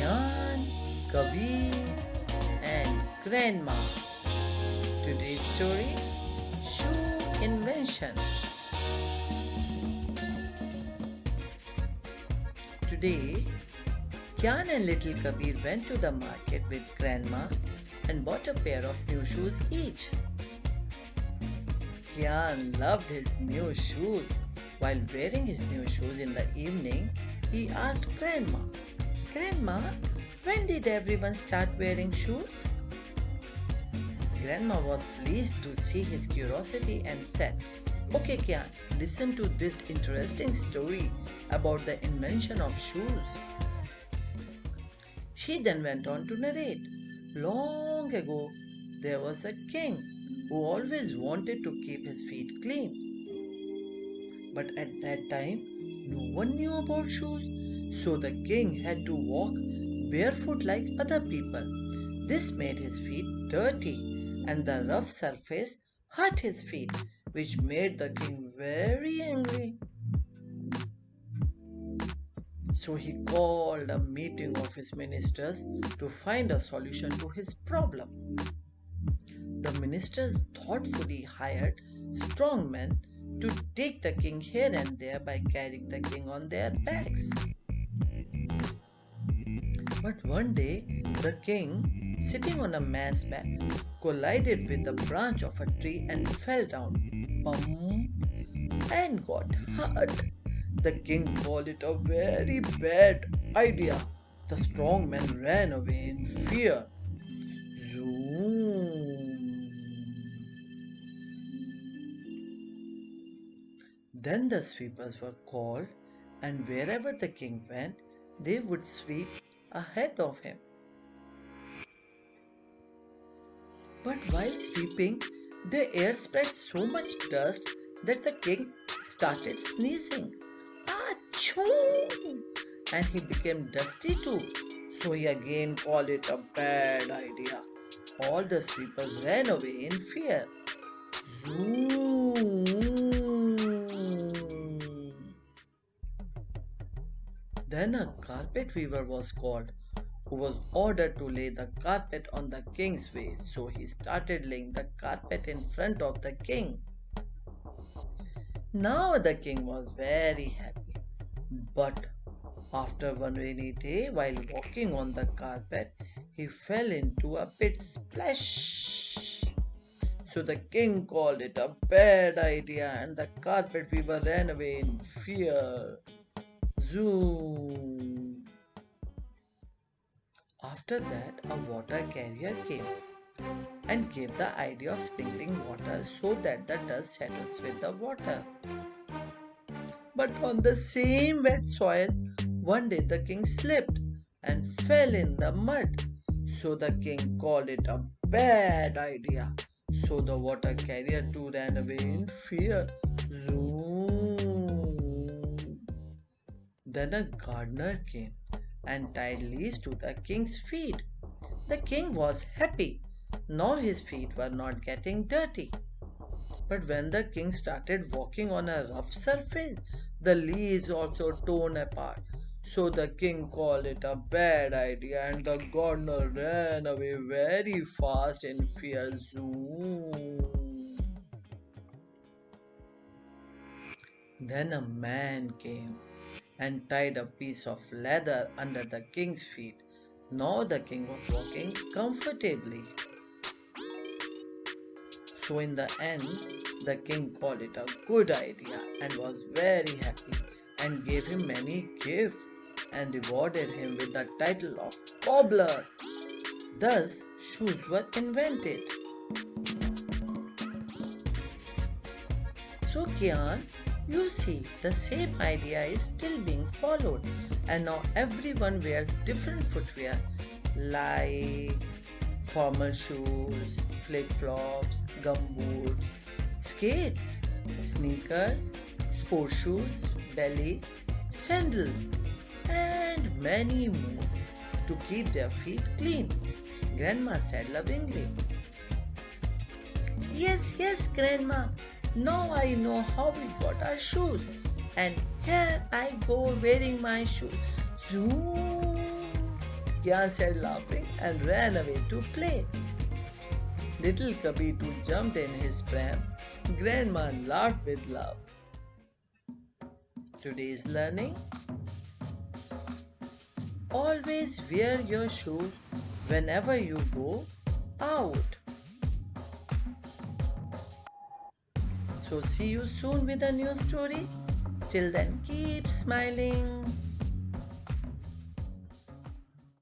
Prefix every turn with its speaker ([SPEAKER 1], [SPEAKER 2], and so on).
[SPEAKER 1] Kiaan, Kabir and Grandma. Today's story, Shoe Invention. Today, Kiaan and little Kabir went to the market with Grandma and bought a pair of new shoes each. Kiaan loved his new shoes. While wearing his new shoes in the evening, he asked Grandma, Grandma, when did everyone start wearing shoes? Grandma was pleased to see his curiosity and said, Okay, Kiaan, listen to this interesting story about the invention of shoes. She then went on to narrate. Long ago, there was a king who always wanted to keep his feet clean. But at that time, no one knew about shoes, so the king had to walk barefoot like other people. This made his feet dirty, and the rough surface hurt his feet, which made the king very angry. So he called a meeting of his ministers to find a solution to his problem. The ministers thoughtfully hired strong men to take the king here and there by carrying the king on their backs. But one day, the king, sitting on a man's back, collided with the branch of a tree and fell down, and got hurt. The king called it a very bad idea. The strong man ran away in fear. Zoom. Then the sweepers were called, and wherever the king went, they would sweep ahead of him. But while sweeping, the air spread so much dust that the king started sneezing. Achoo! And he became dusty too. So he again called it a bad idea. All the sweepers ran away in fear. Zoom! Then a carpet weaver was called, who was ordered to lay the carpet on the king's way. So he started laying the carpet in front of the king. Now the king was very happy. But after one rainy day, while walking on the carpet, he fell into a pit splash. So the king called it a bad idea, and the carpet weaver ran away in fear. Zoom! After that, a water carrier came and gave the idea of sprinkling water so that the dust settles with the water. But on the same wet soil, one day the king slipped and fell in the mud. So the king called it a bad idea. So the water carrier too ran away in fear. Zoom. Then a gardener came and tied leaves to the king's feet. The king was happy. Now his feet were not getting dirty. But when the king started walking on a rough surface, the leaves also torn apart. So the king called it a bad idea, and the gardener ran away very fast in fear. Zoom. Then a man came and tied a piece of leather under the king's feet. Now the king was walking comfortably. So in the end, the king called it a good idea and was very happy and gave him many gifts and rewarded him with the title of cobbler. Thus, shoes were invented. So Kiaan, you see, the same idea is still being followed, and now everyone wears different footwear like formal shoes, flip-flops, gumboots, skates, sneakers, sports shoes, belly, sandals, and many more to keep their feet clean. Grandma said lovingly. Yes, yes, Grandma. Now I know how we got our shoes. And here I go wearing my shoes. Zoom. Kiaan said laughing and ran away to play. Little Kabir too jumped in his pram. Grandma laughed with love. Today's learning: always wear your shoes whenever you go out. So, see you soon with a new story. Till then, keep smiling.